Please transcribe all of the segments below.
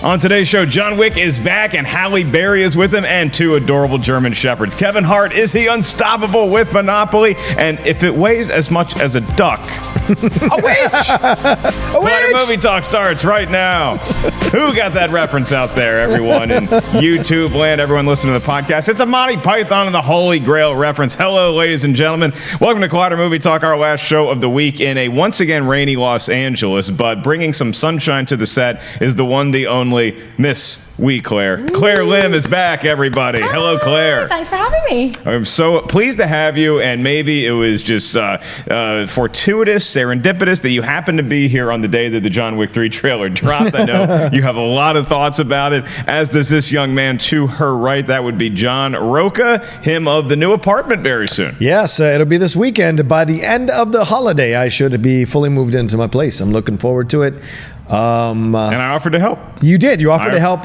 On today's show, John Wick is back and Halle Berry is with him and 2 adorable German shepherds. Kevin Hart, is he unstoppable with Monopoly? And if it weighs as much as a duck, a witch! A witch! Movie Talk starts right now. Who got that reference out there, everyone in YouTube land, everyone listening to the podcast? It's a Monty Python and the Holy Grail reference. Hello, ladies and gentlemen. Welcome to Collider Movie Talk, our last show of the week in a once again rainy Los Angeles, but bringing some sunshine to the set is the one, the only Miss Claire. Claire Lim is back, everybody. Hi. Hello, Claire. Thanks for having me. I'm so pleased to have you, and maybe it was just fortuitous, serendipitous that you happened to be here on the day that the John Wick 3 trailer dropped. I know you have a lot of thoughts about it, as does this young man to her right. That would be John Rocha, him of the new apartment very soon. Yes, it'll be this weekend. By the end of the holiday, I should be fully moved into my place. I'm looking forward to it. And I offered to help. You did. You offered to help.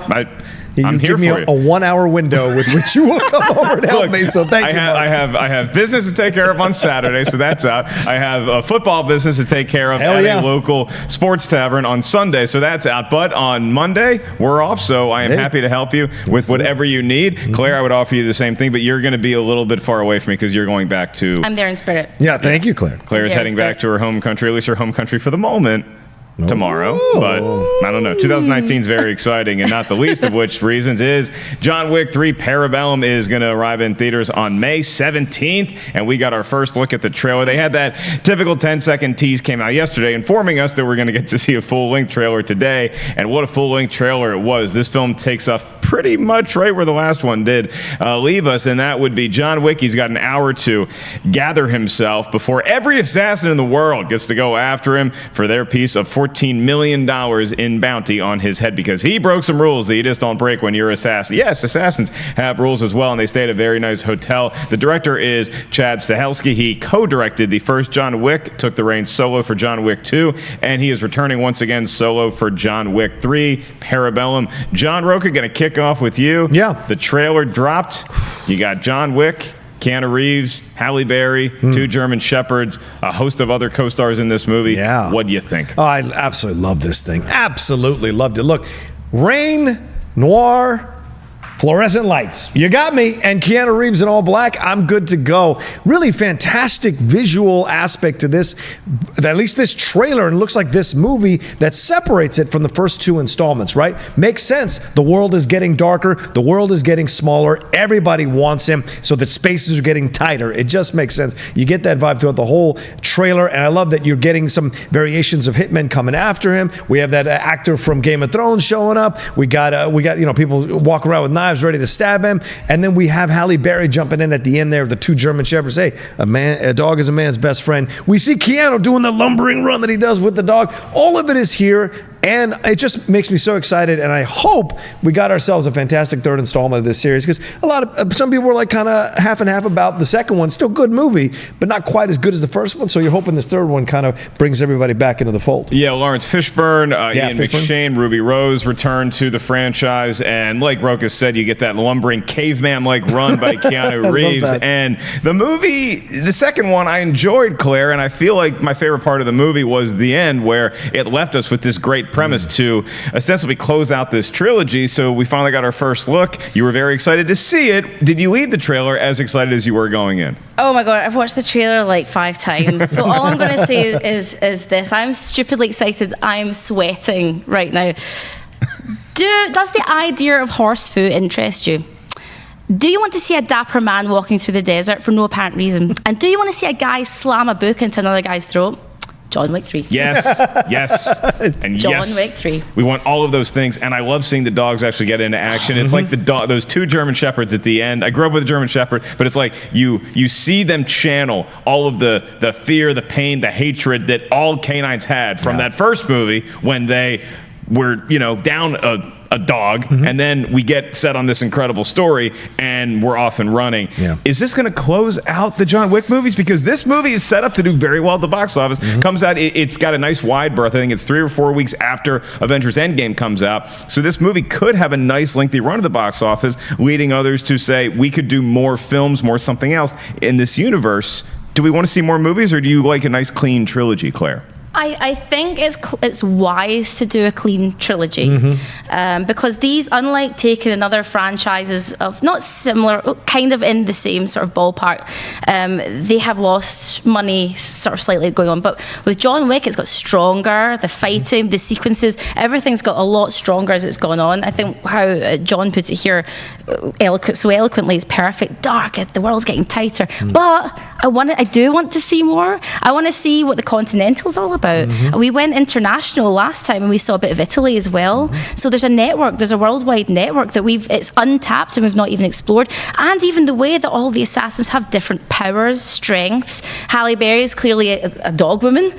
I'm here give me for a 1 hour window with which you will come over to help me. So thank you. I have business to take care of on Saturday, so that's out. I have a football business to take care of at a local sports tavern on Sunday, so that's out. But on Monday, we're off, so I am happy to help you with whatever you need. Mm-hmm. Claire, I would offer you the same thing, but you're going to be a little bit far away from me because you're going back to... I'm there in spirit. Yeah, thank you, Claire. Claire's heading back to her home country, at least her home country for the moment. Tomorrow, but I don't know. 2019 is very exciting, and not the least of which reasons is John Wick 3 Parabellum is going to arrive in theaters on May 17th, and we got our first look at the trailer. They had that typical 10-second tease came out yesterday, informing us that we're going to get to see a full-length trailer today, and what a full-length trailer it was. This film takes off pretty much right where the last one did leave us, and that would be John Wick. He's got an hour to gather himself before every assassin in the world gets to go after him for their piece of $14 million in bounty on his head, because he broke some rules that you just don't break when you're an assassin. Yes, assassins have rules as well, and they stay at a very nice hotel. The director is Chad Stahelski. He co-directed the first John Wick, took the reins solo for John Wick 2, and he is returning once again solo for John Wick 3 Parabellum. John Rocha, going to kick off with you. Yeah. The trailer dropped. You got John Wick, Keanu Reeves, Halle Berry, 2 German shepherds, a host of other co-stars in this movie. Yeah. What do you think? Oh, I absolutely love this thing. Absolutely loved it. Look, rain, noir, fluorescent lights. You got me. And Keanu Reeves in all black. I'm good to go. Really fantastic visual aspect to this, at least this trailer, and it looks like this movie that separates it from the first 2 installments, right? Makes sense. The world is getting darker. The world is getting smaller. Everybody wants him, so that spaces are getting tighter. It just makes sense. You get that vibe throughout the whole trailer, and I love that you're getting some variations of hitmen coming after him. We have that actor from Game of Thrones showing up. We got people walk around with knives ready to stab him, and then we have Halle Berry jumping in at the end there, the 2 German shepherds. Hey, a dog is a man's best friend. We see Keanu doing the lumbering run that he does with the dog. All of it is here, and it just makes me so excited, and I hope we got ourselves a fantastic 3rd installment of this series, because some people were like kind of half and half about the second one. Still good movie, but not quite as good as the first one, so you're hoping this 3rd one kind of brings everybody back into the fold. Yeah, Lawrence Fishburne, Ian McShane, Ruby Rose return to the franchise, and like Rocha said, you get that lumbering caveman-like run by Keanu Reeves. And the movie, the second one, I enjoyed, Claire, and I feel like my favorite part of the movie was the end, where it left us with this great premise to ostensibly close out this trilogy. So we finally got our first look. You were very excited to see it. Did you leave the trailer as excited as you were going in? Oh my God, I've watched the trailer like 5 times. So all I'm going to say is this. I'm stupidly excited. I'm sweating right now. Does the idea of horse food interest you? Do you want to see a dapper man walking through the desert for no apparent reason? And do you want to see a guy slam a book into another guy's throat? John Wick 3. Yes, yes, and John Wick 3. We want all of those things, and I love seeing the dogs actually get into action. It's like those 2 German shepherds at the end. I grew up with a German shepherd, but it's like you see them channel all of the fear, the pain, the hatred that all canines had from that first movie when they were, down a dog, and then we get set on this incredible story, and we're off and running. Yeah. Is this going to close out the John Wick movies? Because this movie is set up to do very well at the box office. Comes out, it's got a nice wide berth. I think it's 3 or 4 weeks after Avengers Endgame comes out. So this movie could have a nice lengthy run at the box office, leading others to say we could do more films, more something else in this universe. Do we want to see more movies, or do you like a nice clean trilogy, Claire? I think it's wise to do a clean trilogy because these, unlike taking another franchises of not similar, kind of in the same sort of ballpark, they have lost money sort of slightly going on. But with John Wick, it's got stronger. The fighting, the sequences, everything's got a lot stronger as it's gone on. I think how John puts it here so eloquently is perfect. Dark, the world's getting tighter. But I do want to see more. I want to see what the Continental's all about. We went international last time and we saw a bit of Italy as well. So there's a network, there's a worldwide network that it's untapped and we've not even explored. And even the way that all the assassins have different powers, strengths. Halle Berry is clearly a dog woman,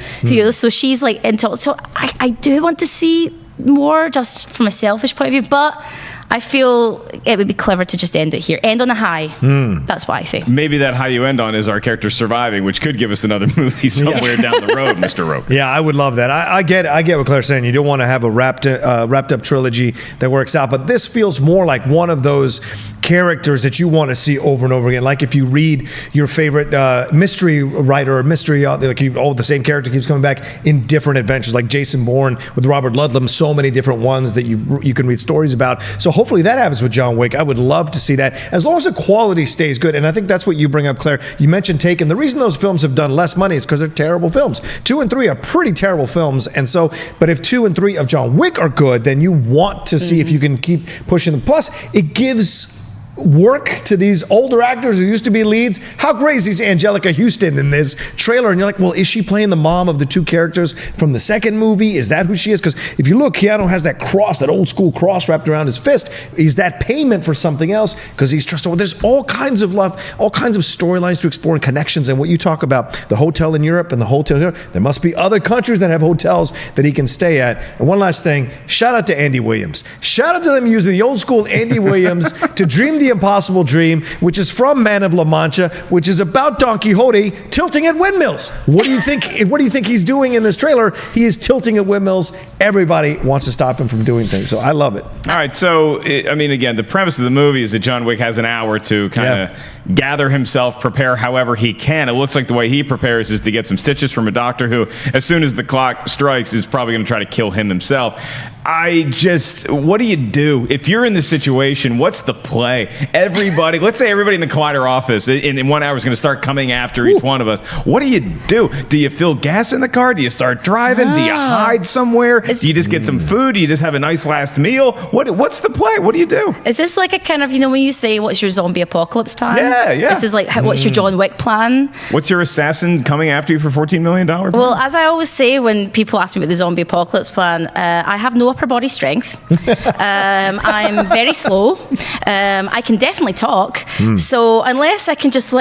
so she's like into. So I do want to see more, just from a selfish point of view, but I feel it would be clever to just end it here. End on a high. That's what I say. Maybe that high you end on is our character surviving, which could give us another movie somewhere down the road, Mr. Rocha. Yeah, I would love that. I get what Claire's saying. You don't want to have a wrapped up trilogy that works out, but this feels more like one of those characters that you want to see over and over again. Like if you read your favorite mystery writer or mystery author, the same character keeps coming back in different adventures, like Jason Bourne with Robert Ludlum. So many different ones that you can read stories about. So hopefully that happens with John Wick. I would love to see that, as long as the quality stays good. And I think that's what you bring up, Claire. You mentioned Taken. The reason those films have done less money is because they're terrible films. 2 and 3 are pretty terrible films. And so, but if 2 and 3 of John Wick are good, then you want to see if you can keep pushing them. Plus, it gives work to these older actors who used to be leads. How crazy is Angelica Houston in this trailer? And you're like, well, is she playing the mom of the 2 characters from the second movie? Is that who she is? Because if you look, Keanu has that cross, that old school cross wrapped around his fist. Is that payment for something else? Because he's trusted. Well, there's all kinds of love, all kinds of storylines to explore and connections. And what you talk about, the hotel in Europe and the hotel in Europe, there must be other countries that have hotels that he can stay at. And one last thing, shout out to Andy Williams. Shout out to them using the old school Andy Williams to dream the impossible dream, which is from Man of La Mancha, which is about Don Quixote tilting at windmills. What do you think he's doing in this trailer? He is tilting at windmills. Everybody wants to stop him from doing things. So I love it. All right. So, again, the premise of the movie is that John Wick has an hour to kind of gather himself, prepare however he can. It looks like the way he prepares is to get some stitches from a doctor who, as soon as the clock strikes, is probably going to try to kill him himself. What do you do? If you're in this situation, what's the play? Let's say everybody in the Collider office in 1 hour is going to start coming after each one of us. What do you do? Do you fill gas in the car? Do you start driving? Do you hide somewhere? Do you just get some food? Do you just have a nice last meal? What's the play? What do you do? Is this like a kind of, when you say, what's your zombie apocalypse plan? Yeah. This is like, what's your John Wick plan? What's your assassin coming after you for $14 million? Well, as I always say when people ask me about the zombie apocalypse plan, I have no upper body strength. I'm very slow. I can definitely talk. So unless I can just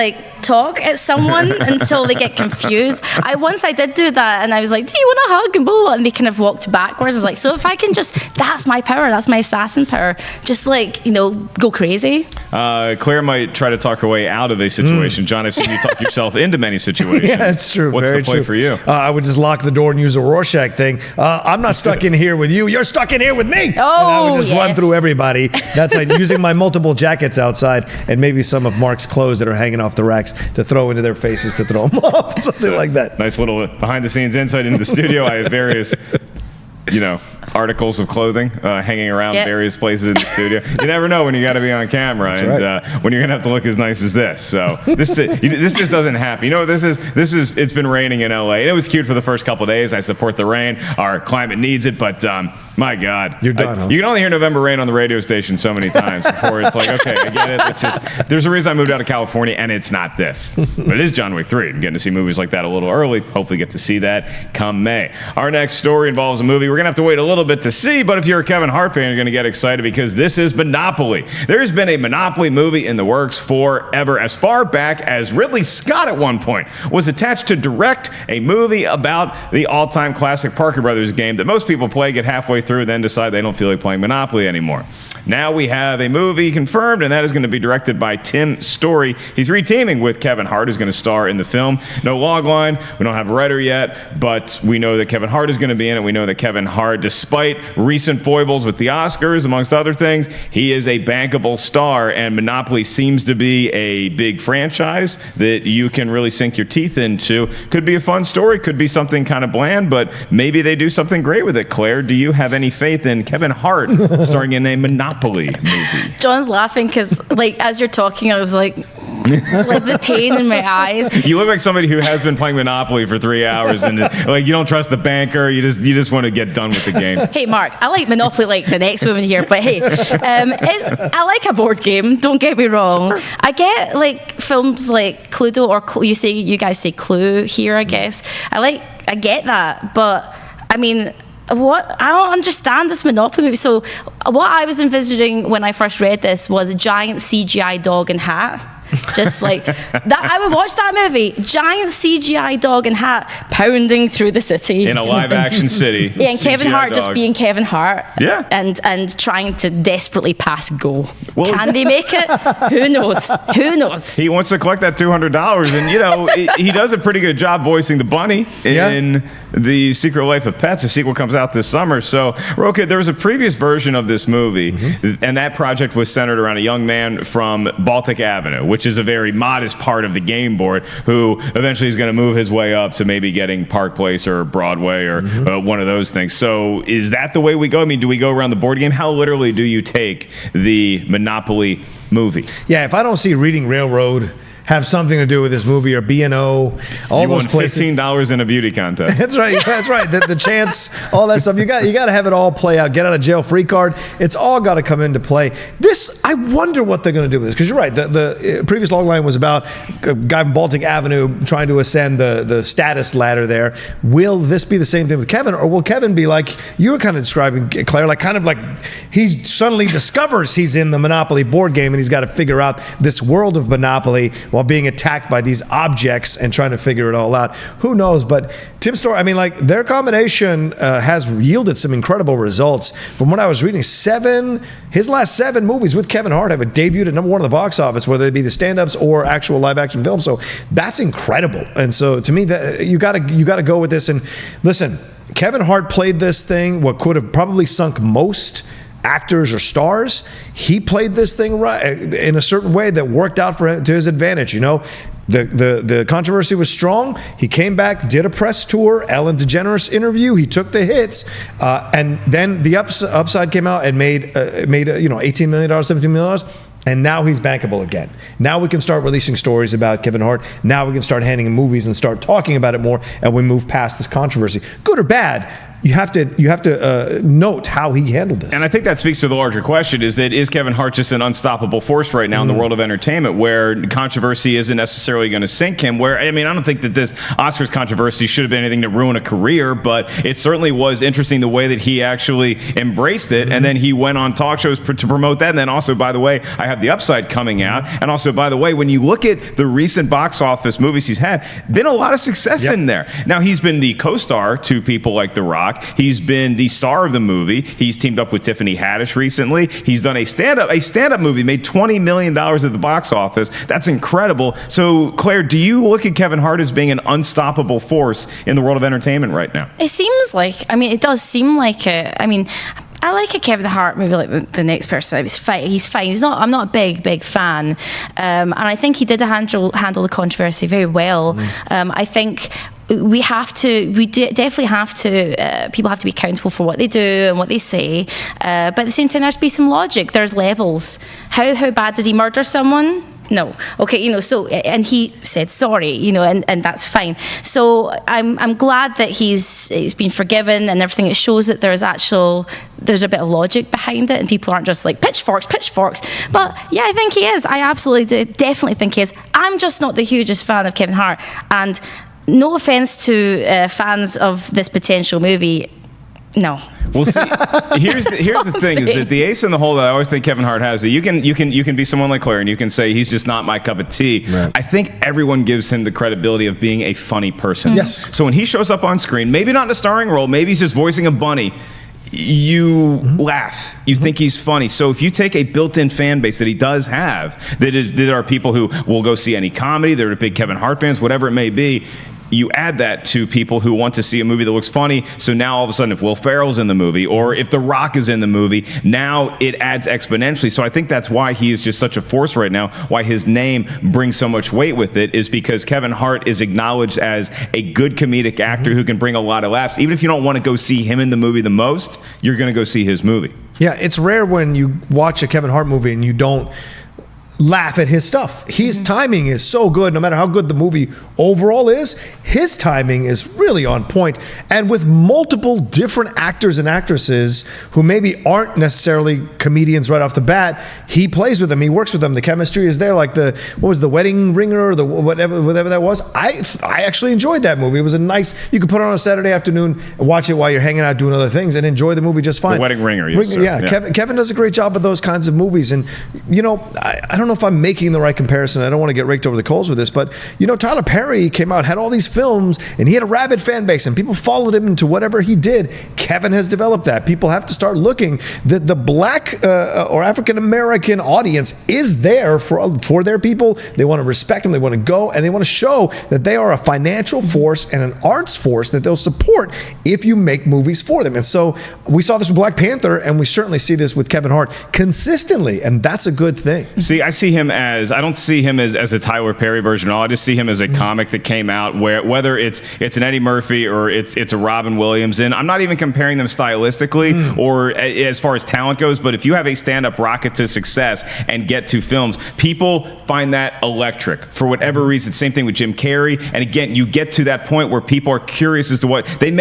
talk at someone until they get confused. Once I did do that and I was like, do you want a hug? And blah, blah, and they kind of walked backwards. I was like, so if I can that's my power, that's my assassin power. Just go crazy. Claire might try to talk her way out of a situation. John, I've seen you talk yourself into many situations. Yeah, that's true. What's Very the play true. for you? I would just lock the door and use a Rorschach thing. I'm not stuck in here with you. You're stuck in here with me. And I would just run through everybody. That's like using my multiple jackets outside and maybe some of Mark's clothes that are hanging off the racks to throw into their faces to throw them off. Something like that. Nice little behind the scenes insight into the studio. I have various articles of clothing hanging around various places in the studio. You never know when you got to be on camera. That's and when you're gonna have to look as nice as this. So this just doesn't happen. You know what this is? It's been raining in LA. And it was cute for the first couple of days. I support the rain. Our climate needs it, but my God, you're done. Huh? You can only hear November Rain on the radio station so many times before it's like, okay, I get it. It's just there's a reason I moved out of California, and it's not this. But it is John Wick 3. I'm getting to see movies like that a little early. Hopefully, get to see that come May. Our next story involves a movie we're gonna have to wait a little bit to see, but if you're a Kevin Hart fan, you're going to get excited because this is Monopoly. There's been a Monopoly movie in the works forever, as far back as Ridley Scott at one point was attached to direct a movie about the all-time classic Parker Brothers game that most people play, get halfway through, then decide they don't feel like playing Monopoly anymore. Now we have a movie confirmed, and that is going to be directed by Tim Story. He's reteaming with Kevin Hart, who's going to star in the film. No logline. We don't have a writer yet, but we know that Kevin Hart is going to be in it. We know that Kevin Hart, despite despite recent foibles with the Oscars, amongst other things, he is a bankable star, and Monopoly seems to be a big franchise that you can really sink your teeth into. Could be a fun story, could be something kind of bland, but maybe they do something great with it. Claire, do you have any faith in Kevin Hart starring in a Monopoly movie? John's laughing because, like, as you're talking, I was like the pain in my eyes. You look like somebody who has been playing Monopoly for 3 hours, and like you don't trust the banker. You just want to get done with the game. Hey, Mark, I like Monopoly like the next woman here, but hey, I like a board game. Don't get me wrong. Sure. I get like films like Cluedo, or you guys say Clue here, I guess. I get that, but I mean, I don't understand this Monopoly movie. So what I was envisioning when I first read this was a giant CGI dog and hat. Just like that, I would watch that movie. Giant CGI dog and hat pounding through the city in a live-action city. Yeah, and CGI Kevin Hart just being Kevin Hart. Yeah, and trying to desperately pass go. Well, can they make it? Who knows? Who knows? He wants to collect that $200, and he does a pretty good job voicing the bunny in The Secret Life of Pets. The sequel comes out this summer. So, Rocha, there was a previous version of this movie, and that project was centered around a young man from Baltic Avenue, which is a very modest part of the game board, who eventually is going to move his way up to maybe getting Park Place or Broadway or one of those things. So is that the way we go? I mean, do we go around the board game? How literally do you take the Monopoly movie? Yeah, if I don't see Reading Railroad have something to do with this movie, or B&O, all those places. $15 in a beauty contest. That's right. That's right. The chance, all that stuff. You got to have it all play out. Get out of jail free card. It's all got to come into play. This, I wonder what they're going to do with this, because you're right. The previous logline was about a guy from Baltic Avenue trying to ascend the status ladder there. Will this be the same thing with Kevin, or will Kevin be like you were kind of describing, Claire, like kind of like he suddenly discovers he's in the Monopoly board game and he's got to figure out this world of Monopoly while being attacked by these objects and trying to figure it all out. Who knows? But Tim Story, I mean, like, their combination has yielded some incredible results. From what I was reading, his last 7 movies with Kevin Hart have debuted at #1 in the box office, whether they be the stand-ups or actual live-action films. So that's incredible. And so to me, that you got to go with this. And listen, Kevin Hart played this thing what could have probably sunk most actors or stars. He played this thing right in a certain way that worked out for him to his advantage. You know, the controversy was strong. He came back, did a press tour, Ellen DeGeneres interview. He took the hits, and then the upside came out and made $18 million, $17 million. And now he's bankable again. Now we can start releasing stories about Kevin Hart. Now we can start handing him movies and start talking about it more, and we move past this controversy. Good or bad, you have to note how he handled this. And I think that speaks to the larger question, is Kevin Hart just an unstoppable force right now in the world of entertainment, where controversy isn't necessarily going to sink him? Where, I mean, I don't think that this Oscars controversy should have been anything to ruin a career, but it certainly was interesting the way that he actually embraced it, and then he went on talk shows to promote that. And then also, by the way, I have The Upside coming out. And also, by the way, when you look at the recent box office movies he's had, been a lot of success in there. Now, he's been the co-star to people like The Rock. He's been the star of the movie. He's teamed up with Tiffany Haddish recently. He's done a stand-up movie, made $20 million at the box office. That's incredible. So, Claire, do you look at Kevin Hart as being an unstoppable force in the world of entertainment right now? It seems like, I mean, it does seem like it. I mean, I like a Kevin Hart movie like The Next Person. He's fine. I'm not a big fan. And I think he did handle the controversy very well. I think people have to be accountable for what they do and what they say. But at the same time, there's to be some logic. There's levels. How bad did he murder someone? No. Okay, so, and he said sorry, and that's fine. So I'm glad that he's been forgiven and everything. It shows that there's a bit of logic behind it, and people aren't just like pitchforks. But yeah, I think he is. I absolutely definitely think he is. I'm just not the hugest fan of Kevin Hart, and no offense to fans of this potential movie. No. Well, see, here's the thing: is that the ace in the hole that I always think Kevin Hart has, that you can be someone like Claire and you can say he's just not my cup of tea. Right. I think everyone gives him the credibility of being a funny person. Yes. So when he shows up on screen, maybe not in a starring role, maybe he's just voicing a bunny, you laugh. You think he's funny. So if you take a built-in fan base that he does have, that are people who will go see any comedy, they're big Kevin Hart fans, whatever it may be, you add that to people who want to see a movie that looks funny. So now all of a sudden, if Will Ferrell's in the movie or if The Rock is in the movie, now it adds exponentially. So I think that's why he is just such a force right now, why his name brings so much weight with it, is because Kevin Hart is acknowledged as a good comedic actor who can bring a lot of laughs. Even if you don't want to go see him in the movie the most, you're going to go see his movie. Yeah, it's rare when you watch a Kevin Hart movie and you don't laugh at his stuff. His timing is so good. No matter how good the movie overall is, his timing is really on point. And with multiple different actors and actresses who maybe aren't necessarily comedians right off the bat, he plays with them. He works with them. The chemistry is there. Like what was The Wedding Ringer or the whatever that was. I actually enjoyed that movie. It was a nice. You could put it on a Saturday afternoon and watch it while you're hanging out doing other things and enjoy the movie just fine. The Wedding Ringer. Yes, yeah. Kevin does a great job with those kinds of movies. And I don't know if I'm making the right comparison. I don't want to get raked over the coals with this, but Tyler Perry came out, had all these films, and he had a rabid fan base, and people followed him into whatever he did. Kevin has developed that. People have to start looking that the black or African American audience is there for their people. They want to respect them. They want to go, and they want to show that they are a financial force and an arts force that they'll support if you make movies for them. And so we saw this with Black Panther, and we certainly see this with Kevin Hart consistently, and that's a good thing. See, I don't see him as a Tyler Perry version at all. I just see him as a comic that came out where whether it's an Eddie Murphy or it's a Robin Williams, and I'm not even comparing them stylistically or as far as talent goes, but if you have a stand-up rocket to success and get to films, people find that electric for whatever reason. Same thing with Jim Carrey. And again, you get to that point where people are curious as to what you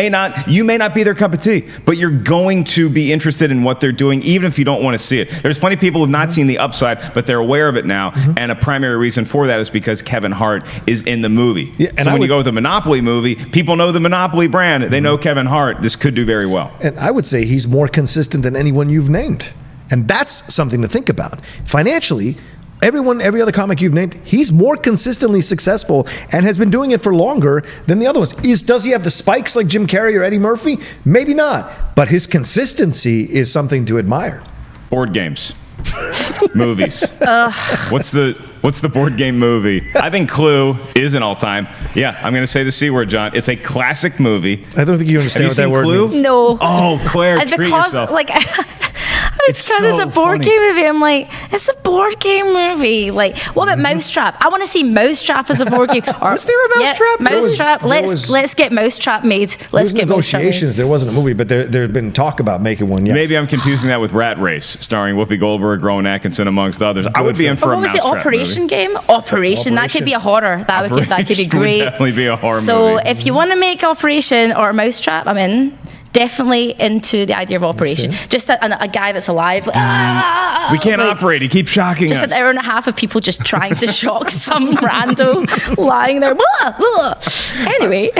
may not be their cup of tea, but you're going to be interested in what they're doing, even if you don't want to see it. There's plenty of people who have not seen the upside, but they're aware of it now. And a primary reason for that is because Kevin Hart is in the movie. Yeah, so when you go with a Monopoly movie, people know the Monopoly brand. They know Kevin Hart. This could do very well. And I would say he's more consistent than anyone you've named. And that's something to think about. Financially, every other comic you've named, he's more consistently successful and has been doing it for longer than the other ones. Does he have the spikes like Jim Carrey or Eddie Murphy? Maybe not. But his consistency is something to admire. Board games. Movies. What's the board game movie? I think Clue is an all-time. Yeah, I'm going to say the C word, John. It's a classic movie. I don't think you understand what that word means. No. Oh, Claire, and treat because, yourself. It's a board game movie. I'm like, it's a board game movie. Like, what about Mousetrap? I want to see Mousetrap as a board game. Was there a Mousetrap? Mousetrap. Let's get Mousetrap made. Let's get negotiations. There wasn't a movie, but there had been talk about making one. Yes. Maybe I'm confusing that with Rat Race, starring Whoopi Goldberg, Rowan Atkinson, amongst others. I would be in for a Mousetrap. What was the Operation game? Operation. That could be a horror. That could be great. Would definitely be a horror movie. So if you want to make Operation or Mousetrap, I'm in. Definitely into the idea of Operation. Okay. Just a guy that's alive. We can't operate. He keeps shocking us. Just an hour and a half of people just trying to shock some rando lying there. Blah, blah. Anyway.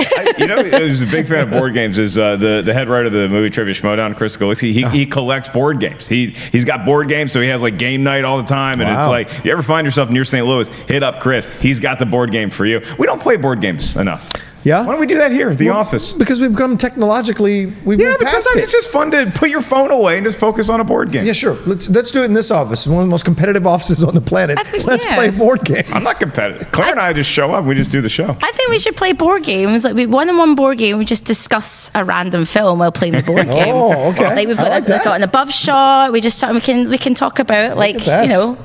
Who's a big fan of board games is the head writer of the movie Trivia Schmoedown, Chris Galiski. He collects board games. He's got board games, so he has like game night all the time. And It's like, you ever find yourself near St. Louis, hit up Chris. He's got the board game for you. We don't play board games enough. Yeah. Why don't we do that here at the office? Because we've become technologically, we've moved but past sometimes it. It's just fun to put your phone away and just focus on a board game. Yeah, sure. Let's do it in this office. One of the most competitive offices on the planet. Let's play board games. I'm not competitive. Claire and I just show up. We just do the show. I think we should play board games. Like, we one-on-one board game. We just discuss a random film while playing the board game. Oh, okay. Like, we've got an above shot. We just we can talk about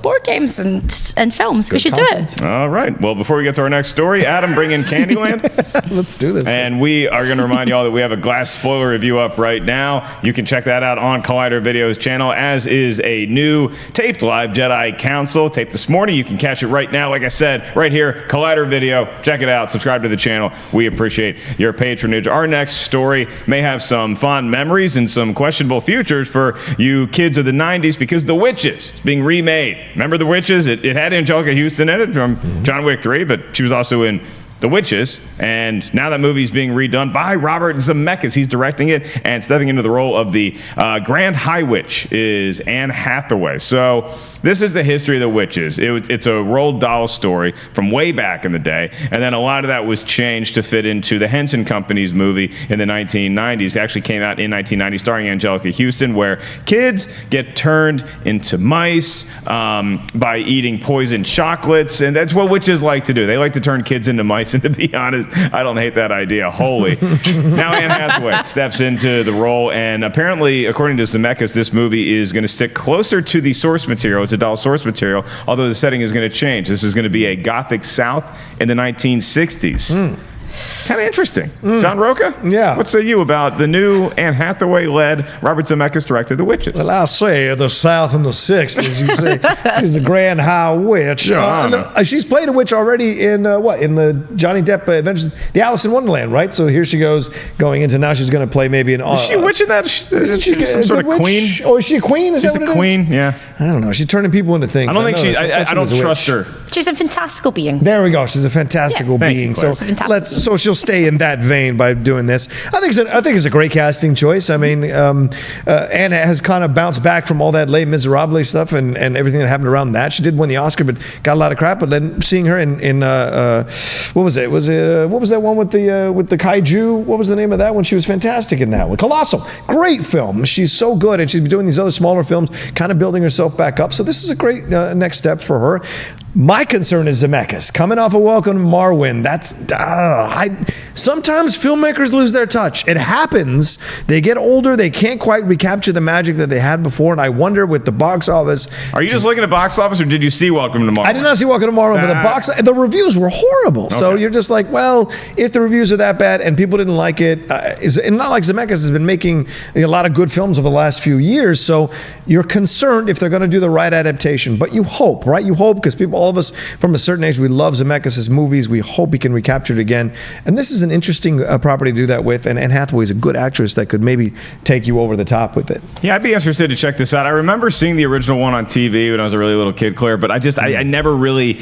board games and films. We should do it. All right. Well, before we get to our next story, Adam, bring in Candyland. Let's do this. And we are going to remind you all that we have a Glass spoiler review up right now. You can check that out on Collider Video's channel, as is a new taped live Jedi Council taped this morning. You can catch it right now. Like I said, right here, Collider Video. Check it out. Subscribe to the channel. We appreciate your patronage. Our next story may have some fond memories and some questionable futures for you kids of the 90s, because The Witches is being remade. Remember The Witches? It had Angelica Houston in it from John Wick 3, but she was also in The Witches, and now that movie's being redone by Robert Zemeckis. He's directing it, and stepping into the role of the Grand High Witch is Anne Hathaway. So this is the history of The Witches. It's a Roald Dahl story from way back in the day, and then a lot of that was changed to fit into the Henson Company's movie in the 1990s. It actually came out in 1990, starring Angelica Houston, where kids get turned into mice by eating poisoned chocolates, and that's what witches like to do. They like to turn kids into mice. nice. And to be honest, I don't hate that idea wholly. Now Anne Hathaway steps into the role, and apparently, according to Zemeckis, this movie is going to stick closer to the source material, to Dahl's source material, although the setting is going to change. This is going to be a Gothic South in the 1960s. Kind of interesting. John Rocha? Yeah. What say you about the new Anne Hathaway-led, Robert Zemeckis directed The Witches? Well, I say the South in the 60s, you say. She's the Grand High Witch. She's played a witch already in, in the Johnny Depp Adventures, the Alice in Wonderland, right? So here she goes, going into now she's going to play maybe an... Is she a witch in that? Isn't she some sort of witch? queen? Oh, is she a queen? Is She's that what a it queen, is? yeah. I don't know. She's turning people into things. I don't think I don't trust her. She's a fantastical being. There we go. She's a fantastical being. Claire. So she'll stay in that vein by doing this. I think it's a great casting choice. I mean, Anna has kind of bounced back from all that Les Miserables stuff and everything that happened around that. She did win the Oscar, but got a lot of crap. But then seeing her in what was it? What was that one with the kaiju? What was the name of that one? She was fantastic in that one. Colossal, great film. She's so good, and she's been doing these other smaller films, kind of building herself back up. So this is a great next step for her. My concern is Zemeckis coming off a Welcome to Marwen. Sometimes filmmakers lose their touch. It happens. They get older. They can't quite recapture the magic that they had before. And I wonder with the box office. Are you just looking at box office, or did you see Welcome to Marwen? I did not see Welcome to Marwen, but the reviews were horrible. Okay. So you're just like, well, if the reviews are that bad and people didn't like it, and not like Zemeckis has been making a lot of good films over the last few years. So you're concerned if they're going to do the right adaptation. But you hope, right? You hope, because all of us from a certain age, we love Zemeckis' movies. We hope he can recapture it again. And this is an interesting property to do that with. And Anne Hathaway is a good actress that could maybe take you over the top with it. Yeah, I'd be interested to check this out. I remember seeing the original one on TV when I was a really little kid, Claire, but I never really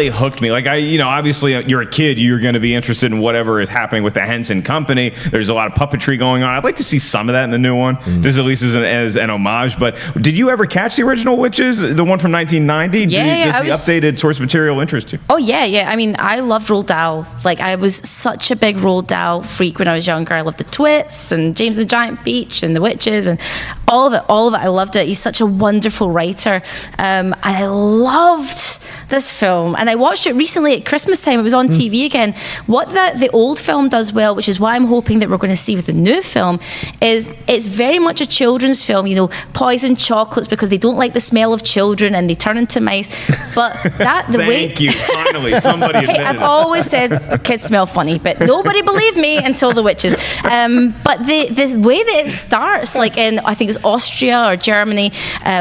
hooked me. Like, obviously you're a kid, you're going to be interested in whatever is happening with the Henson Company. There's a lot of puppetry going on. I'd like to see some of that in the new one, just at least as an homage. But did you ever catch the original Witches, the one from 1990? Does the updated source material interest you? Oh, yeah. I mean, I loved Roald Dahl. Like, I was such a big Roald Dahl freak when I was younger. I loved the Twits and James the Giant Peach and the Witches and all of it. I loved it. He's such a wonderful writer. I loved this film. And I watched it recently at Christmas time. It was on TV again. What the old film does well, which is why I'm hoping that we're going to see with the new film, is it's very much a children's film. Poisoned chocolates because they don't like the smell of children and they turn into mice. But Thank you. Finally, somebody admitted I've always said kids smell funny, but nobody believed me until the Witches. But the way that it starts, like in, I think it's Austria or Germany,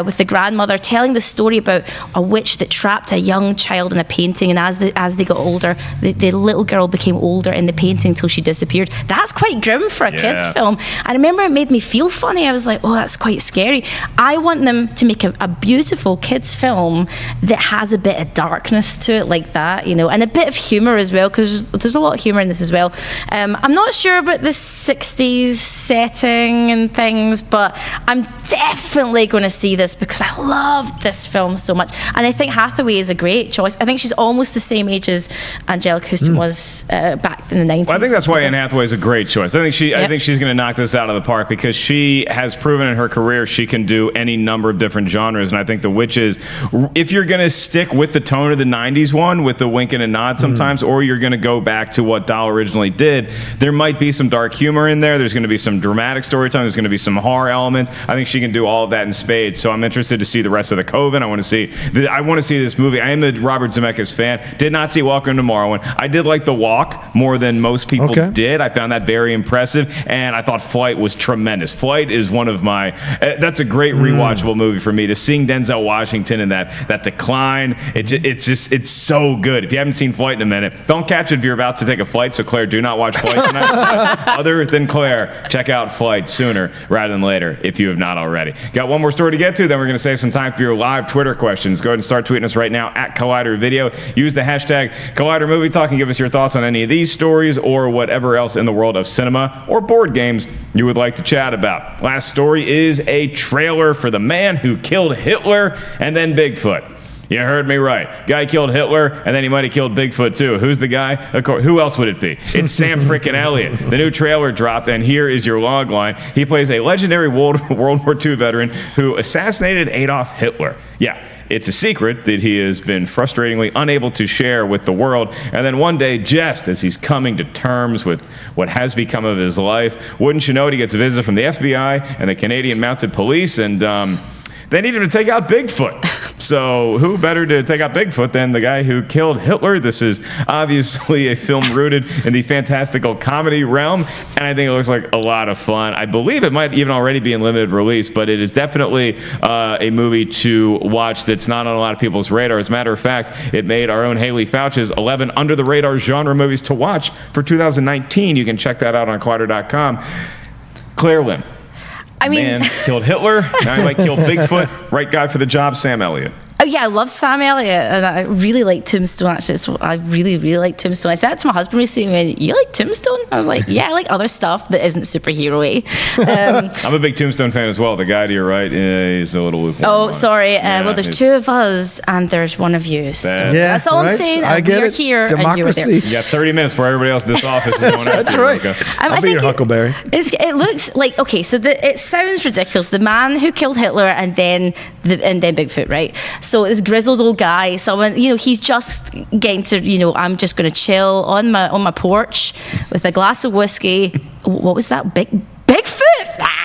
with the grandmother telling the story about a witch that trapped a young child in a painting, and as they got older, the little girl became older in the painting until she disappeared. That's quite grim for a kids film. I remember it made me feel funny. I was like, oh, that's quite scary. I want them to make a beautiful kids film that has a bit of darkness to it like that, and a bit of humor as well, because there's a lot of humor in this as well. I'm not sure about the 60s setting and things, but I'm definitely going to see this because I loved this film so much, and I think Hathaway is a great choice. I think she's almost the same age as Angelica Houston was back in the 90s. Well, I think that's why Anne Hathaway is a great choice. I think she's going to knock this out of the park because she has proven in her career she can do any number of different genres, and I think The Witches, if you're going to stick with the tone of the 90s one with the winking and nod sometimes, or you're going to go back to what Dahl originally did, there might be some dark humor in there. There's going to be some dramatic storytelling. There's going to be some horror elements. I think she can do all of that in spades. So I'm interested to see the rest of the Coven. I want to see this movie. I am a Robert Zemeckis fan. Did not see Welcome to Marwen. I did like The Walk more than most people did. I found that very impressive, and I thought Flight was tremendous. Flight is one of my. That's a great rewatchable movie for me. To seeing Denzel Washington in that decline, it's so good. If you haven't seen Flight in a minute, don't catch it if you're about to take a flight. So Claire, do not watch Flight tonight. Other than Claire, check out Flight sooner rather than later if you have not already. Got one more story to get to, then we're going to save some time for your live Twitter questions. Go ahead and start tweeting us right now at Collider Video. Use the hashtag Collider Movie Talk and give us your thoughts on any of these stories or whatever else in the world of cinema or board games you would like to chat about. Last story is a trailer for The Man Who Killed Hitler and Then Bigfoot. You heard me right. Guy killed Hitler, and then he might have killed Bigfoot too. Who's the guy? Of course, who else would it be? It's Sam frickin' Elliott. The new trailer dropped, and here is your log line. He plays a legendary World War II veteran who assassinated Adolf Hitler. Yeah. it's a secret that he has been frustratingly unable to share with the world. And then one day, just as he's coming to terms with what has become of his life, wouldn't you know it, he gets a visit from the FBI and the Canadian Mounted Police, and they need him to take out Bigfoot. So who better to take out Bigfoot than the guy who killed Hitler? This is obviously a film rooted in the fantastical comedy realm, and I think it looks like a lot of fun. I believe it might even already be in limited release, but it is definitely a movie to watch that's not on a lot of people's radar. As a matter of fact, it made our own Haley Fouch's 11 under-the-radar genre movies to watch for 2019. You can check that out on Collider.com. Claire Lim. I mean, Man killed Hitler. Now he might kill Bigfoot. Right guy for the job, Sam Elliott. Oh yeah, I love Sam Elliott, and I really like Tombstone. Actually, I really like Tombstone. I said it to my husband recently. He went, "You like Tombstone?" I was like, "Yeah, I like other stuff that isn't superhero-y." I'm a big Tombstone fan as well. The guy to your right is a little lukewarm. Oh, sorry. Well, there's two of us, and there's one of you. So that's all I'm saying. I get we're it. here, Democracy. and you were there. You got 30 minutes before everybody else in this office is going out. That's right. I I'll be your Huckleberry. It looks like, okay, so it sounds ridiculous. The man who killed Hitler and then Bigfoot, right? So this grizzled old guy, someone, he's just getting to, I'm just going to chill on my porch with a glass of whiskey. What was that? Bigfoot?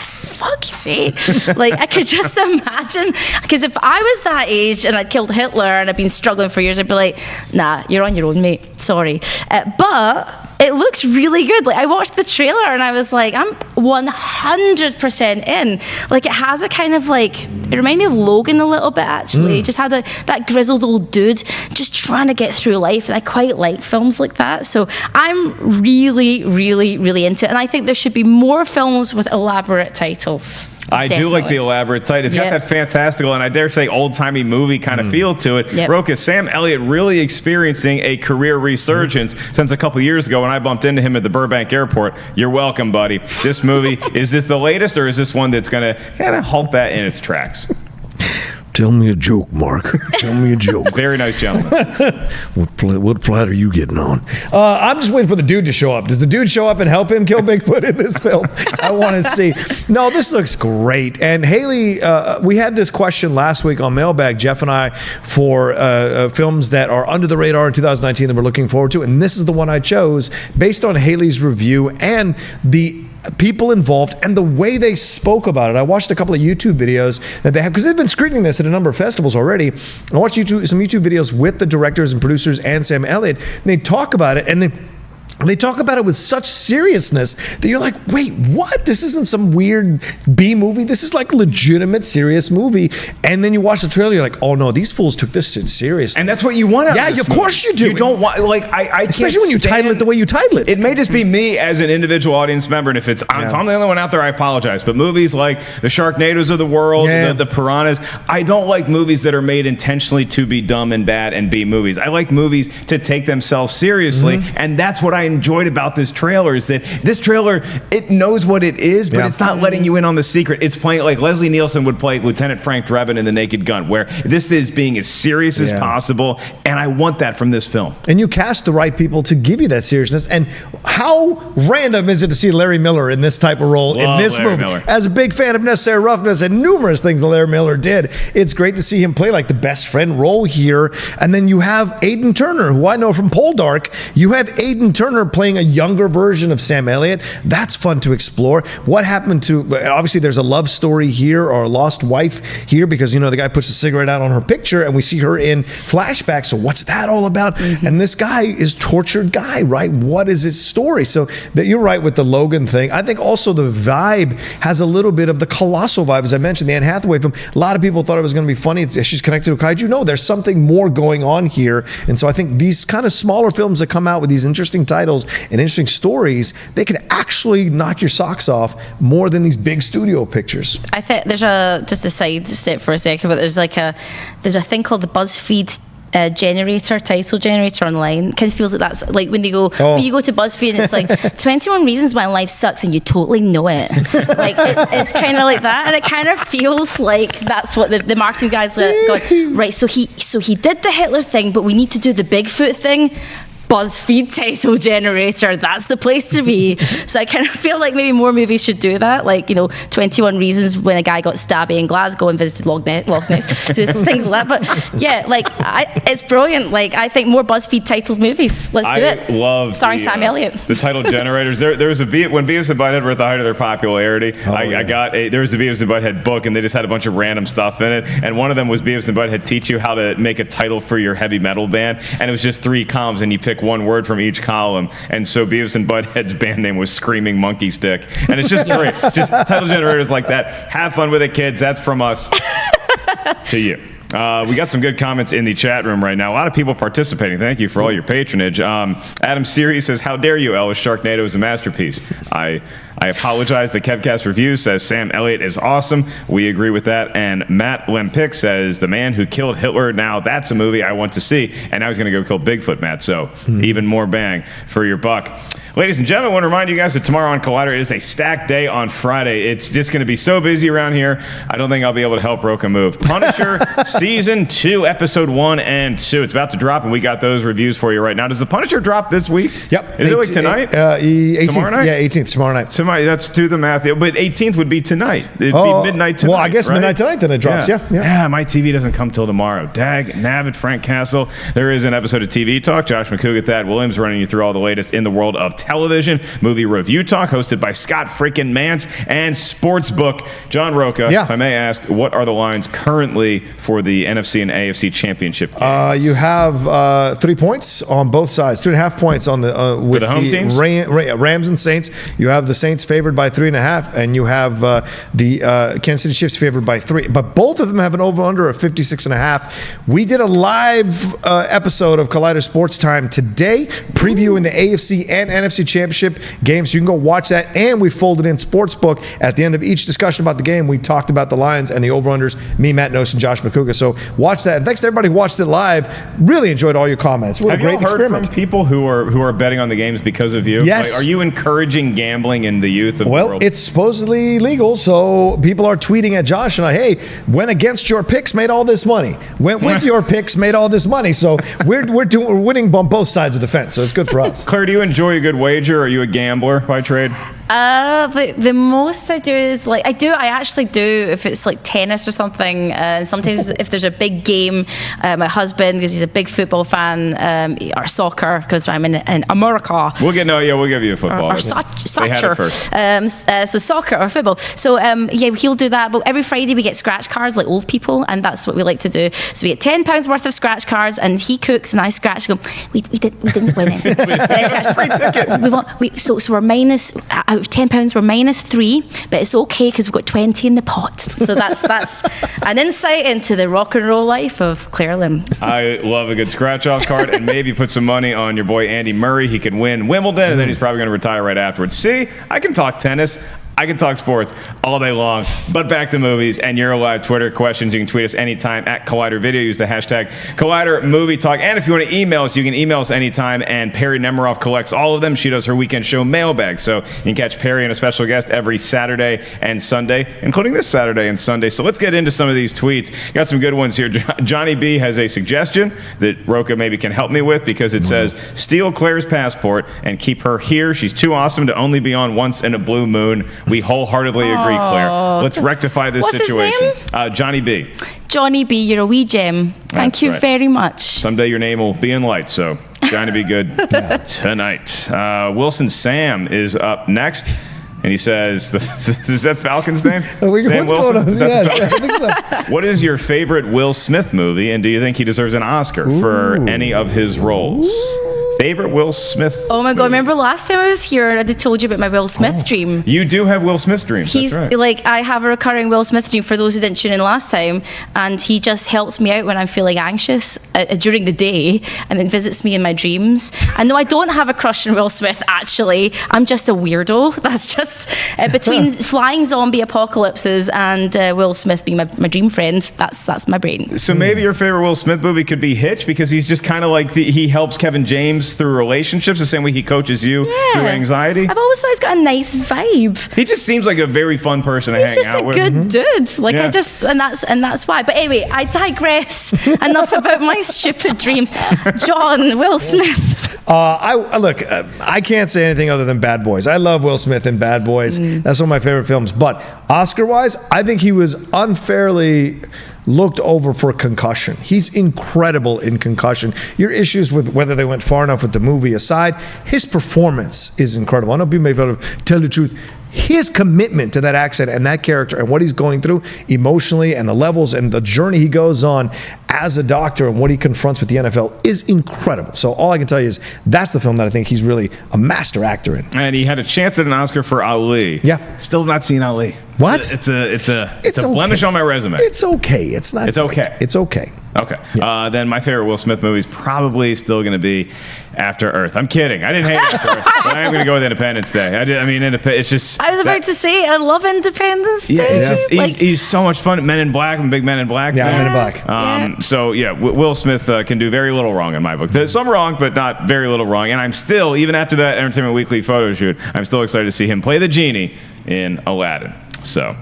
Fuck's sake. Like, I could just imagine, because if I was that age and I'd killed Hitler and I'd been struggling for years, I'd be like, nah, you're on your own, mate. Sorry. But it looks really good. Like, I watched the trailer and I was like, I'm 100% in. Like, it has a kind of like, it reminded me of Logan a little bit, actually. It just had that grizzled old dude just trying to get through life, and I quite like films like that. So I'm really, really, really into it, and I think there should be more films with elaborate titles. I do like the elaborate title. It's got that fantastical and I dare say old-timey movie kind of feel to it. Rocha, Sam Elliott really experiencing a career resurgence since a couple years ago when I bumped into him at the Burbank airport. You're welcome, buddy. This movie, is this the latest, or is this one that's going to kind of halt that in its tracks? Tell me a joke, Mark. Tell me a joke. Very nice gentleman. What flight are you getting on? I'm just waiting for the dude to show up. Does the dude show up and help him kill Bigfoot in this film? I want to see. No, this looks great. And Haley, we had this question last week on Mailbag, Jeff and I, for films that are under the radar in 2019 that we're looking forward to. And this is the one I chose based on Haley's review and the people involved and the way they spoke about it. I watched a couple of YouTube videos that they have, because they've been screening this at a number of festivals already. I watched some YouTube videos with the directors and producers and Sam Elliott, and they talk about it, and they talk about it with such seriousness that you're like, wait, what? This isn't some weird B movie. This is like legitimate, serious movie. And then you watch the trailer, you're like, oh no, these fools took this shit seriously. And that's what you want out of this of course movie. you do. You don't want, like, I especially when you title it the way you title it. It may just be me as an individual audience member, and if I'm the only one out there, I apologize. But movies like the Sharknadoes of the world, the Piranhas, I don't like movies that are made intentionally to be dumb and bad and B movies. I like movies to take themselves seriously, and that's what I enjoyed about this trailer, is that this trailer, it knows what it is, but it's not letting you in on the secret. It's playing like Leslie Nielsen would play Lieutenant Frank Drebin in The Naked Gun, where this is being as serious as possible, and I want that from this film. And you cast the right people to give you that seriousness. And how random is it to see Larry Miller in this type of role in this movie? As a big fan of Necessary Roughness and numerous things that Larry Miller did, it's great to see him play like the best friend role here. And then you have Aidan Turner, who I know from Poldark. You have Aidan Turner playing a younger version of Sam Elliott. That's fun to explore. What happened to, obviously there's a love story here, or a lost wife here, because, the guy puts a cigarette out on her picture and we see her in flashback. So what's that all about? And this guy is tortured guy, right? What is his story? So that you're right with the Logan thing. I think also the vibe has a little bit of the Colossal vibe, as I mentioned, the Anne Hathaway film. A lot of people thought it was going to be funny. She's connected to kaiju. No, there's something more going on here. And so I think these kind of smaller films that come out with these interesting titles and interesting stories, they can actually knock your socks off more than these big studio pictures. I think there's just a side step for a second, but there's a thing called the BuzzFeed title generator online. Kind of feels like that's like when you go to BuzzFeed and it's like 21 reasons why life sucks and you totally know it. Like it's kind of like that, and it kind of feels like that's what the marketing guys are going, right. So he did the Hitler thing, but we need to do the Bigfoot thing. BuzzFeed title generator. That's the place to be. So I kind of feel like maybe more movies should do that. Like, 21 Reasons when a guy got stabby in Glasgow and visited Loch Ness. So it's things like that. But yeah, it's brilliant. Like, I think more BuzzFeed titles movies. Let's do it. I love starring Sam Elliott. The title generators. There was when Beavis and Butthead were at the height of their popularity. There was a Beavis and Butthead book, and they just had a bunch of random stuff in it. And one of them was Beavis and Butthead teach you how to make a title for your heavy metal band, and it was just 3 columns, and you pick one word from each column. And so Beavis and Butthead's band name was Screaming Monkey Stick, and it's just great. Just title generators like that. Have fun with it, kids. That's from us to you. We got some good comments in the chat room right now. A lot of people participating. Thank you for all your patronage. Adam Siri says, "How dare you, Ellis? Sharknado is a masterpiece." I apologize. The Kevcast review says Sam Elliott is awesome. We agree with that. And Matt Lempick says, "The Man Who Killed Hitler. Now that's a movie I want to see." And now he's going to go kill Bigfoot, Matt. So even more bang for your buck. Ladies and gentlemen, I want to remind you guys that tomorrow on Collider is a stacked day on Friday. It's just going to be so busy around here, I don't think I'll be able to help Rocha move. Punisher Season 2, Episode 1 and 2. It's about to drop, and we got those reviews for you right now. Does the Punisher drop this week? Yep. Is it like tonight? 18th. Tomorrow night? Yeah, 18th, tomorrow night. Let's do the math. But 18th would be tonight. It'd be midnight tonight. Well, I guess right? midnight tonight, then it drops. Yeah. My TV doesn't come till tomorrow. Dag, Nabbit, Frank Castle. There is an episode of TV Talk. Josh McCouga, Thad Williams running you through all the latest in the world of television. Movie Review Talk, hosted by Scott freaking Mance, and Sportsbook. John Rocha, if I may ask, what are the lines currently for the NFC and AFC championship game? You have 3 points on both sides, 3.5 points on the with the home teams? Rams and Saints. You have the Saints favored by 3.5, and you have the Kansas City Chiefs favored by 3. But both of them have an over/under of 56.5. We did a live episode of Collider Sports Time today, previewing the AFC and NFC championship games. So you can go watch that, and we folded in Sportsbook at the end of each discussion about the game. We talked about the lines and the over/unders. Me, Matt Nose, and Josh McCouga. So watch that, and thanks to everybody who watched it live. Really enjoyed all your comments. What a great experiment. From people who are betting on the games because of you? Yes. Are you encouraging gambling in the youth of the world? Well, it's supposedly legal, so people are tweeting at Josh and I, "Hey, went against your picks, made all this money. Went with your picks, made all this money." So we're winning on both sides of the fence. So it's good for us. Claire, do you enjoy a good wager? Are you a gambler by trade? The most I do is I actually do if it's like tennis or something. Sometimes if there's a big game, my husband, because he's a big football fan, or soccer, because I'm in America. We'll give you a football. Or soccer. They had it first. So soccer or football. So he'll do that. But every Friday we get scratch cards like old people, and that's what we like to do. So we get £10 worth of scratch cards, and he cooks, and I scratch. And go, we didn't win it. Free ticket. So we're minus. Out of £10, we're -3, but it's okay because we've got 20 in the pot. So that's an insight into the rock and roll life of Claire Lim. I love a good scratch-off card, and maybe put some money on your boy Andy Murray. He can win Wimbledon, and then he's probably going to retire right afterwards. See, I can talk tennis. I can talk sports all day long, but back to movies and your live Twitter questions. You can tweet us anytime at Collider Video. Use the hashtag Collider Movie Talk. And if you want to email us, you can email us anytime. And Perry Nemiroff collects all of them. She does her weekend show mailbag. So you can catch Perry and a special guest every Saturday and Sunday, including this Saturday and Sunday. So let's get into some of these tweets. Got some good ones here. Johnny B has a suggestion that Rocha maybe can help me with, because it says, steal Claire's passport and keep her here. She's too awesome to only be on once in a blue moon. We wholeheartedly agree, Claire. Let's rectify this situation. His name? Johnny B. Johnny B, you're a wee gem. Thank you very much. Someday your name will be in lights, so trying to be good tonight. Wilson Sam is up next. And he says, is that Falcon's name? Sam Wilson? I think so. What is your favorite Will Smith movie, and do you think he deserves an Oscar for any of his roles? Favorite Will Smith? Oh my God! Remember last time I was here, I told you about my Will Smith dream. You do have Will Smith dreams. He's that's right. I have a recurring Will Smith dream. For those who didn't tune in last time, and he just helps me out when I'm feeling anxious during the day, and then visits me in my dreams. And no, I don't have a crush on Will Smith. Actually, I'm just a weirdo. That's just between flying zombie apocalypses and Will Smith being my dream friend. That's my brain. So maybe your favorite Will Smith movie could be Hitch, because he's just kind of like he helps Kevin James through relationships the same way he coaches you through anxiety. I've always thought he's got a nice vibe. He just seems like a very fun person to hang out with. He's just a good dude. And that's why. But anyway, I digress. Enough about my stupid dreams. John, Will Smith. I can't say anything other than Bad Boys. I love Will Smith in Bad Boys. That's one of my favorite films. But Oscar-wise, I think he was unfairly looked over for Concussion. He's incredible in Concussion. Your issues with whether they went far enough with the movie aside, his performance is incredible. I know people may be able to tell the truth. His commitment to that accent and that character and what he's going through emotionally and the levels and the journey he goes on as a doctor and what he confronts with the NFL is incredible. So all I can tell you is that's the film that I think he's really a master actor in. And he had a chance at an Oscar for Ali. Yeah. Still not seen Ali. What? It's a blemish on my resume. It's okay. It's not. It's okay. Great. It's okay. Okay. Yeah. Then my favorite Will Smith movie is probably still going to be After Earth. I'm kidding. I didn't hate After Earth, but I am going to go with Independence Day. It's just. I was about to say, I love Independence Day. Yeah, it's just, he's so much fun. Men in Black. I'm a big Men in Black fan. Men in Black. So, Will Smith can do very little wrong in my book. There's some wrong, but not very little wrong. And I'm still, even after that Entertainment Weekly photo shoot, I'm still excited to see him play the genie in Aladdin. So,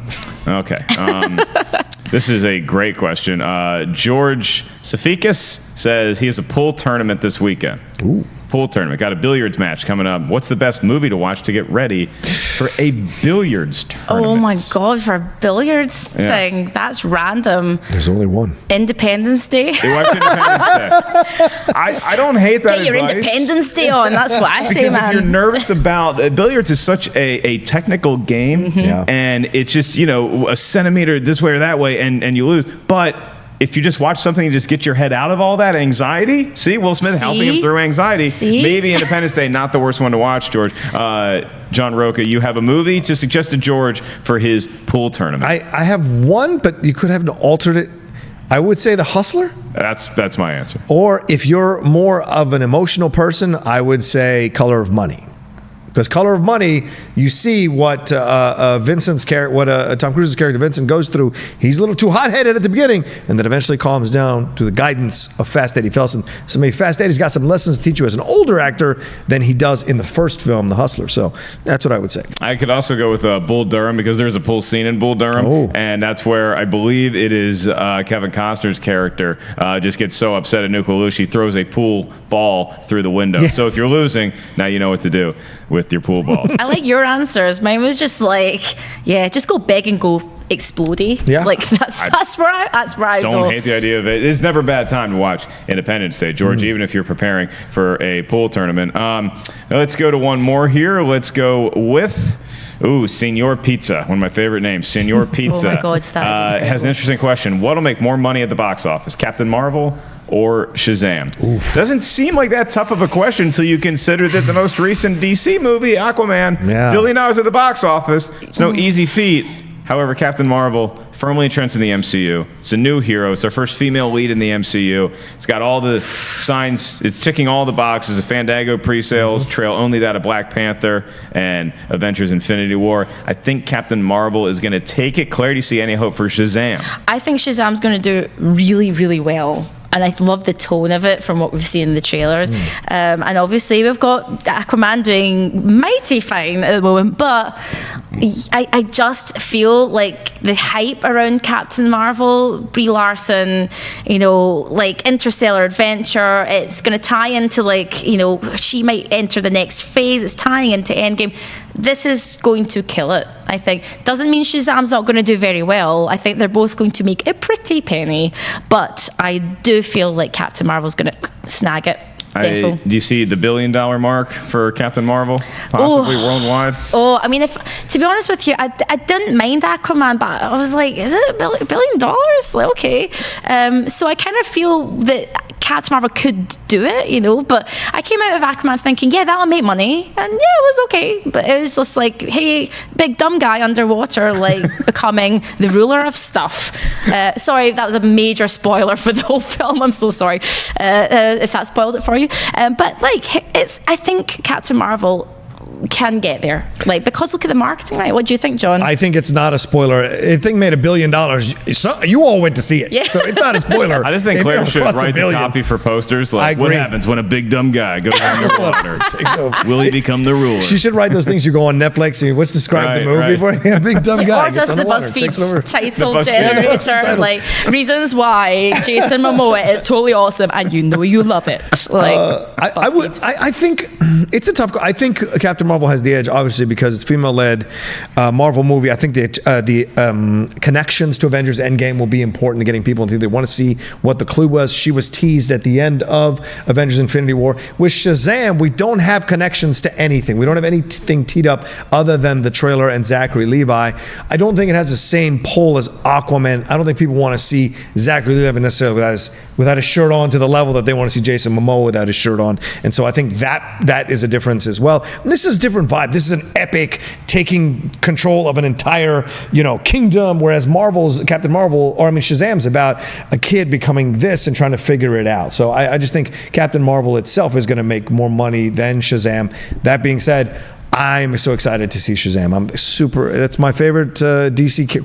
okay. This is a great question. George Safikis says he has a pool tournament this weekend. Ooh. Pool tournament. Got a billiards match coming up. What's the best movie to watch to get ready for a billiards tournament? Oh my God, for a billiards thing. That's random. There's only one. Independence Day. They watch Independence Day. I don't hate that Get your advice. Independence Day on. That's what I say, Because man. if you're nervous about billiards is such a technical game, and it's just a centimeter this way or that way, and you lose. But if you just watch something and just get your head out of all that anxiety, see Will Smith helping him through anxiety. Maybe Independence Day, not the worst one to watch, George. John Rocha, you have a movie to suggest to George for his pool tournament. I have one, but you could have an alternate. I would say The Hustler. That's my answer. Or if you're more of an emotional person, I would say Color of Money. Because Color of Money, you see what Vincent's character, what Tom Cruise's character Vincent goes through. He's a little too hot-headed at the beginning, and then eventually calms down to the guidance of Fast Eddie Felson. So maybe Fast Eddie's got some lessons to teach you as an older actor than he does in the first film, The Hustler. So that's what I would say. I could also go with Bull Durham because there's a pool scene in Bull Durham, and that's where I believe it is Kevin Costner's character just gets so upset at Nuka she throws a pool ball through the window. So if you're losing, now you know what to do with your pool balls. I like your answers. Mine was just like, just go big and go explodey. Yeah. Like that's where I go. Don't hate the idea of it. It's never a bad time to watch Independence Day, George, even if you're preparing for a pool tournament. Let's go to one more here. Let's go with Senor Pizza, one of my favorite names, Senor Pizza. Oh my God, that is has an interesting question. What'll make more money at the box office, Captain Marvel or Shazam? Oof. Doesn't seem like that tough of a question until you consider that the most recent DC movie, Aquaman, $1 billion at the box office. It's no easy feat. However, Captain Marvel, firmly entrenched in the MCU. It's a new hero. It's our first female lead in the MCU. It's got all the signs. It's ticking all the boxes. A Fandango pre-sales trail only that of Black Panther and Avengers Infinity War. I think Captain Marvel is going to take it. Claire, do you see any hope for Shazam? I think Shazam's going to do really, really well. And I love the tone of it from what we've seen in the trailers. And obviously we've got Aquaman doing mighty fine at the moment, but I just feel like the hype around Captain Marvel, Brie Larson, like Interstellar Adventure, it's going to tie into she might enter the next phase. It's tying into Endgame. This is going to kill it, I think. Doesn't mean Shazam's not going to do very well. I think they're both going to make a pretty penny, but I do feel like Captain Marvel's going to snag it. Do you see the $1 billion mark for Captain Marvel, possibly worldwide? I mean, to be honest with you, I didn't mind Aquaman, but I was like, is it $1 billion? Like, okay. So I kind of feel that Captain Marvel could do it, but I came out of Aquaman thinking, that'll make money, and it was okay, but it was just like, hey, big dumb guy underwater, like becoming the ruler of stuff. Sorry, that was a major spoiler for the whole film. I'm so sorry if that spoiled it for you. But I think Captain Marvel can get there. Like, because look at the marketing, right? What do you think, John? I think it's not a spoiler. If thing made $1 billion, you all went to see it. Yeah. So it's not a spoiler. I just think Claire should write the copy for posters. Like, what happens when a big dumb guy goes underwater? Will he become the ruler? She should write those things you go on Netflix and what's described the movie for? A big dumb guy. Or just the BuzzFeed title generator. Like, reasons why Jason Momoa is totally awesome and you know you love it. Like, I think it's a tough. I think Captain Marvel has the edge, obviously, because it's female-led Marvel movie. I think the connections to Avengers Endgame will be important to getting people into. They want to see what the clue was. She was teased at the end of Avengers Infinity War. With Shazam, we don't have connections to anything. We don't have anything teed up other than the trailer and Zachary Levi. I don't think it has the same pull as Aquaman. I don't think people want to see Zachary Levi necessarily without a shirt on to the level that they want to see Jason Momoa without his shirt on. And so I think that is a difference as well. And this is a different vibe. This is an epic taking control of an entire, kingdom, whereas Shazam's about a kid becoming this and trying to figure it out. So I just think Captain Marvel itself is going to make more money than Shazam. That being said, I'm so excited to see Shazam. That's my favorite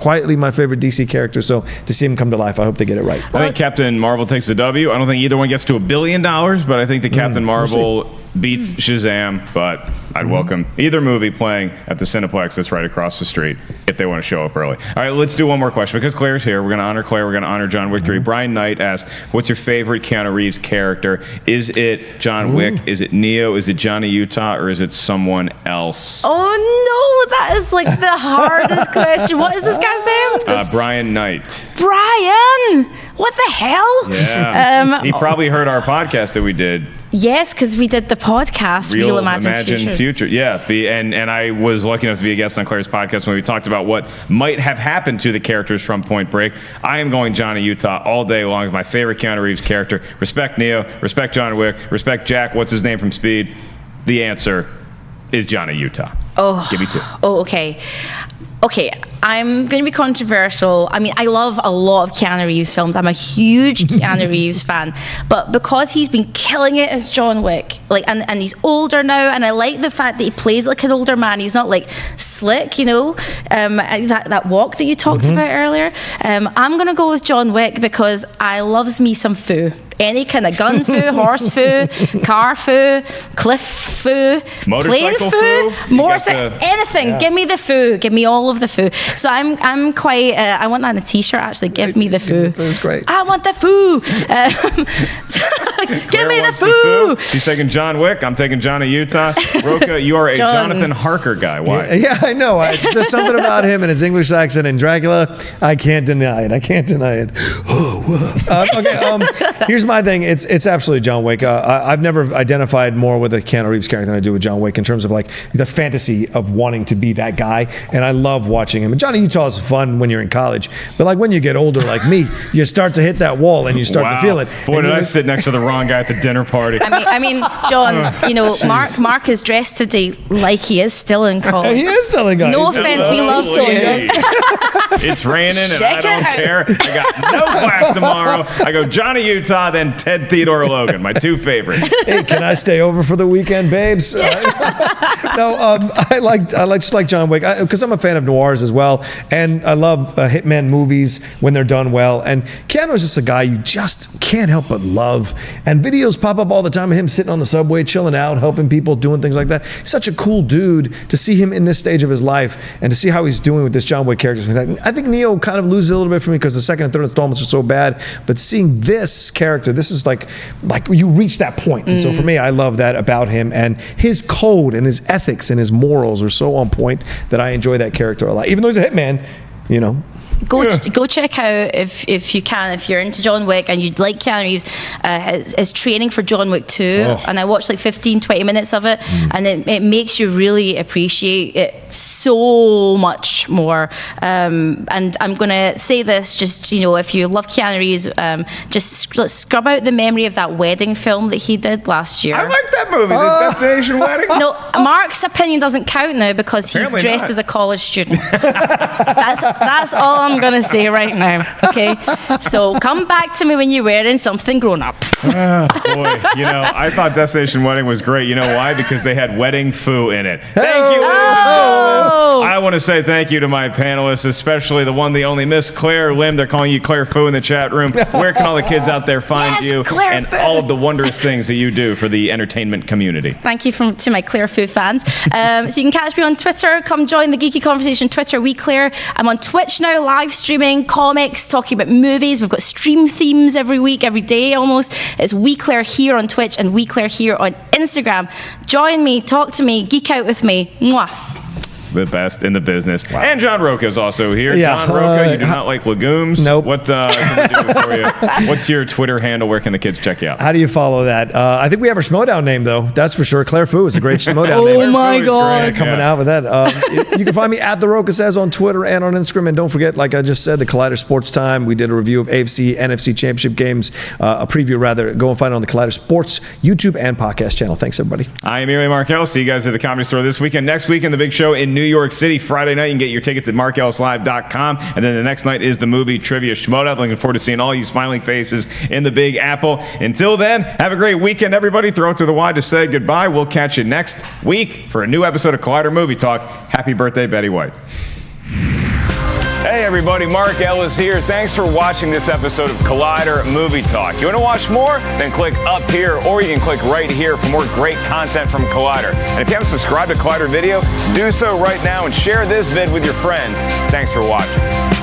quietly my favorite DC character. So to see him come to life, I hope they get it right. I think Captain Marvel takes the W. I don't think either one gets to $1 billion, but I think the Captain Marvel beats Shazam. But I'd welcome either movie playing at the Cineplex that's right across the street if they want to show up early. All right, let's do one more question. Because Claire's here, we're going to honor Claire. We're going to honor John Wick 3. Brian Knight asked, what's your favorite Keanu Reeves character? Is it John Wick? Is it Neo? Is it Johnny Utah? Or is it someone else? Oh, no, that is like the hardest question. What is this guy's name? Brian Knight. Brian! What the hell? Yeah. He probably heard our podcast that we did. Yes, because we did the podcast, Real Imagine Future. Yeah, and I was lucky enough to be a guest on Claire's podcast when we talked about what might have happened to the characters from Point Break. I am going Johnny Utah all day long. My favorite Keanu Reeves character. Respect Neo, respect John Wick, respect Jack, what's his name from Speed? The answer is Johnny Utah. Oh. Give me 2. Oh, okay. Okay, I'm going to be controversial. I mean, I love a lot of Keanu Reeves films. I'm a huge Keanu Reeves fan. But because he's been killing it as John Wick, and he's older now, and I like the fact that he plays like an older man. He's not like slick, that walk that you talked about earlier. I'm going to go with John Wick because I loves me some foo. Any kind of gun foo, horse foo, car foo, cliff foo, plane foo, anything. Yeah. Give me the foo. Give me all of the foo. So I'm quite. I want that in a T-shirt. Actually, give me the foo. That's great. I want the foo. Give me the foo. She's taking John Wick. I'm taking Johnny Utah. Rocha, you are a Jonathan Harker guy. Why? Yeah, I know. There's something about him and his English accent in Dracula. I can't deny it. Okay. Here's my thing. It's absolutely John Wick. I've never identified more with a Keanu Reeves character than I do with John Wick in terms of like the fantasy of wanting to be that guy. And I love watching him. And Johnny Utah is fun when you're in college, but like when you get older, like me, you start to hit that wall and you start to feel it. Boy, did I sit next to the wrong guy at the dinner party. I mean, John, Mark is dressed today like he is still in college. He is still in college. No offense, we love you. It's raining and I don't care. I got no class tomorrow. I go Johnny Utah, then Ted Theodore Logan, my 2 favorites. Hey, can I stay over for the weekend, babes? I like John Wick because I'm a fan of noirs as well, and I love hitman movies when they're done well. And Keanu is just a guy you just can't help but love. And videos pop up all the time of him sitting on the subway, chilling out, helping people, doing things like that. He's such a cool dude to see him in this stage of his life and to see how he's doing with this John Wick character. I think Neo kind of loses a little bit for me because the second and third installments are so bad. But seeing this character, this is like you reach that point. And so for me, I love that about him, and his code and his ethics and his morals are so on point that I enjoy that character a lot. Even though he's a hitman, Go check out if you can, if you're into John Wick and you'd like Keanu Reeves, his training for John Wick 2, and I watched like 15-20 minutes of it, and it makes you really appreciate it so much more. And I'm gonna say this, just if you love Keanu Reeves, just let's scrub out the memory of that wedding film that he did last year. I like that movie, the Destination Wedding. No, Mark's opinion doesn't count now because he's dressed as a college student. That's all I'm going to say right now, okay? So come back to me when you're wearing something grown up. Boy, I thought Destination Wedding was great. You know why? Because they had wedding foo in it. Thank you, ladies and gentlemen. I want to say thank you to my panelists, especially the one, the only Miss Claire Lim. They're calling you Claire Foo in the chat room. Where can all the kids out there find you Claire and Foo. all of the wondrous things that you do for the entertainment community? Thank you to my Claire Foo fans. So you can catch me on Twitter. Come join the Geeky Conversation Twitter, We Claire. I'm on Twitch now, live streaming comics, talking about movies. We've got stream themes every week, every day almost. It's We Claire here on Twitch and We Claire here on Instagram. Join me, talk to me, geek out with me. Mwah. The best in the business. Wow. And John Roca is also here. Yeah, John Roca, you do not like legumes? Nope. What can we do for you? What's your Twitter handle? Where can the kids check you out? How do you follow that? I think we have our Schmoedown name, though. That's for sure. Claire Foo is a great Schmoedown name. Oh, my God. Coming out with that. You can find me at The Roca Says on Twitter and on Instagram. And don't forget, like I just said, the Collider Sports Time. We did a review of AFC, NFC Championship games, a preview rather. Go and find it on the Collider Sports YouTube and podcast channel. Thanks, everybody. I am Ely Markel. See you guys at the Comedy Store this weekend. Next weekend, the big show in New York City. Friday night, you can get your tickets at markellislive.com. And then the next night is the movie Trivia Schmoedown. Looking forward to seeing all you smiling faces in the Big Apple. Until then, have a great weekend, everybody. Throw it to the wide to say goodbye. We'll catch you next week for a new episode of Collider Movie Talk. Happy birthday, Betty White. Hey everybody, Mark Ellis here. Thanks for watching this episode of Collider Movie Talk. You want to watch more? Then click up here, or you can click right here for more great content from Collider. And if you haven't subscribed to Collider Video, do so right now and share this vid with your friends. Thanks for watching.